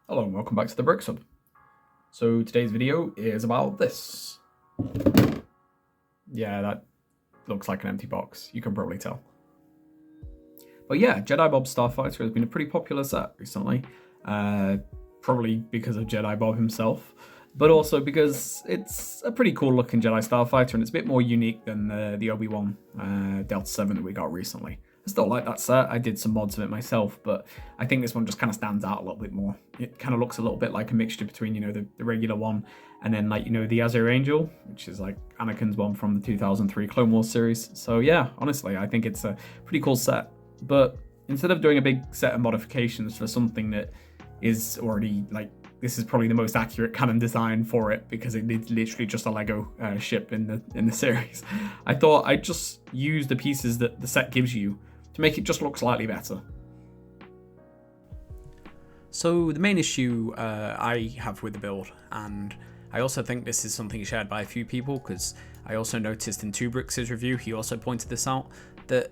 Hello and welcome back to the Bricks Hub. So today's video is about this. Yeah, that looks like an empty box, you can probably tell. But yeah, Jedi Bob Starfighter has been a pretty popular set recently. Probably because of Jedi Bob himself, but also because it's a pretty cool looking Jedi Starfighter and it's a bit more unique than the Obi-Wan Delta 7 that we got recently. I still like that set. I did some mods of it myself, but I think this one just kind of stands out a little bit more. It kind of looks a little bit like a mixture between, the regular one and then the Azure Angel, which is like Anakin's one from the 2003 Clone Wars series. So yeah, honestly, I think it's a pretty cool set. But instead of doing a big set of modifications for something that is already this is probably the most accurate canon design for it because it's literally just a Lego ship in the series. I thought I'd just use the pieces that the set gives you to make it just look slightly better. So the main issue I have with the build, and I also think this is something shared by a few people because I also noticed in Tubrix's review, he also pointed this out, that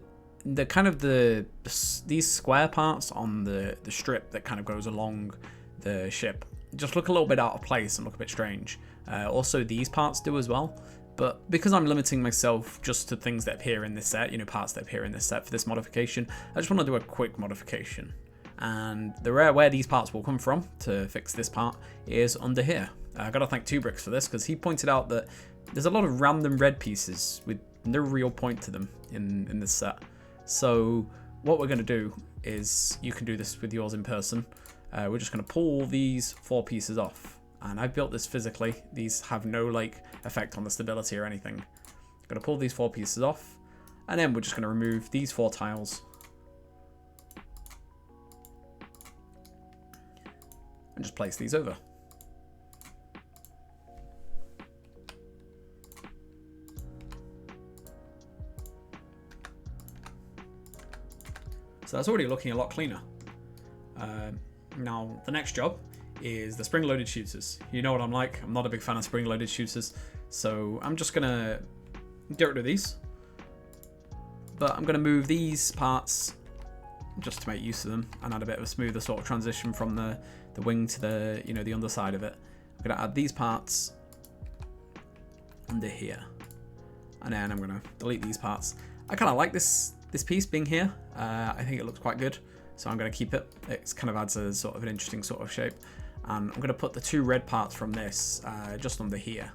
these square parts on the strip that kind of goes along the ship just look a little bit out of place and look a bit strange. Also these parts do as well. But because I'm limiting myself just to things that appear in this set, parts that appear in this set for this modification, I just want to do a quick modification. And where these parts will come from to fix this part is under here. I gotta thank Tubrix for this because he pointed out that there's a lot of random red pieces with no real point to them in this set. So what we're gonna do is, you can do this with yours in person, we're just gonna pull these 4 pieces off. And I've built this physically. These have no effect on the stability or anything. I'm going to pull these 4 pieces off, and then we're just going to remove these 4 tiles. And just place these over. So that's already looking a lot cleaner. Now the next job is the spring-loaded shooters. You know what I'm like, I'm not a big fan of spring-loaded shooters, so I'm just gonna get rid of these. But I'm gonna move these parts just to make use of them and add a bit of a smoother sort of transition from the wing to the underside of it. I'm gonna add these parts under here, and then I'm gonna delete these parts. I kind of like this piece being here. I think it looks quite good, so I'm gonna keep it. It kind of adds a sort of an interesting sort of shape. And I'm going to put the 2 red parts from this just under here,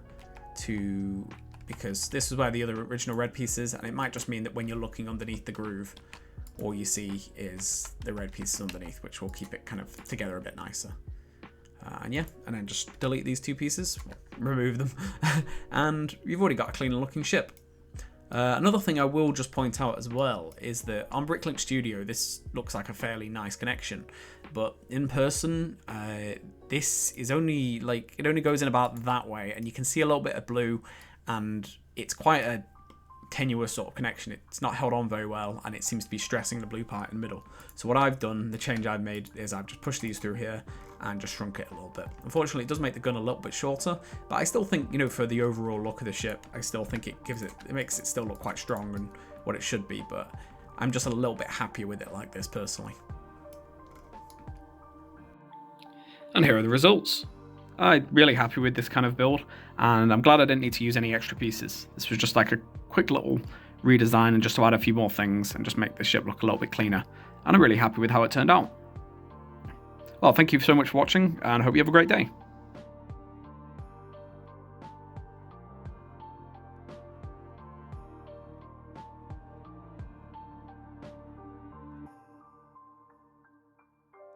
because this is where the other original red piece is, and it might just mean that when you're looking underneath the groove, all you see is the red pieces underneath, which will keep it kind of together a bit nicer. And then just delete these 2 pieces, remove them, and you've already got a cleaner looking ship. Another thing I will just point out as well is that on Bricklink Studio this looks like a fairly nice connection, but in person this is only it only goes in about that way, and you can see a little bit of blue, and it's quite a tenuous sort of connection. It's not held on very well, and it seems to be stressing the blue part in the middle. So what I've done, the change I've made, is I've just pushed these through here and just shrunk it a little bit. Unfortunately, it does make the gun a little bit shorter, but I still think, for the overall look of the ship, I still think it makes it still look quite strong and what it should be, but I'm just a little bit happier with it like this personally. And here are the results. I'm really happy with this kind of build, and I'm glad I didn't need to use any extra pieces. This was just like a quick little redesign and just to add a few more things and just make the ship look a little bit cleaner. And I'm really happy with how it turned out. Well, thank you so much for watching, and I hope you have a great day.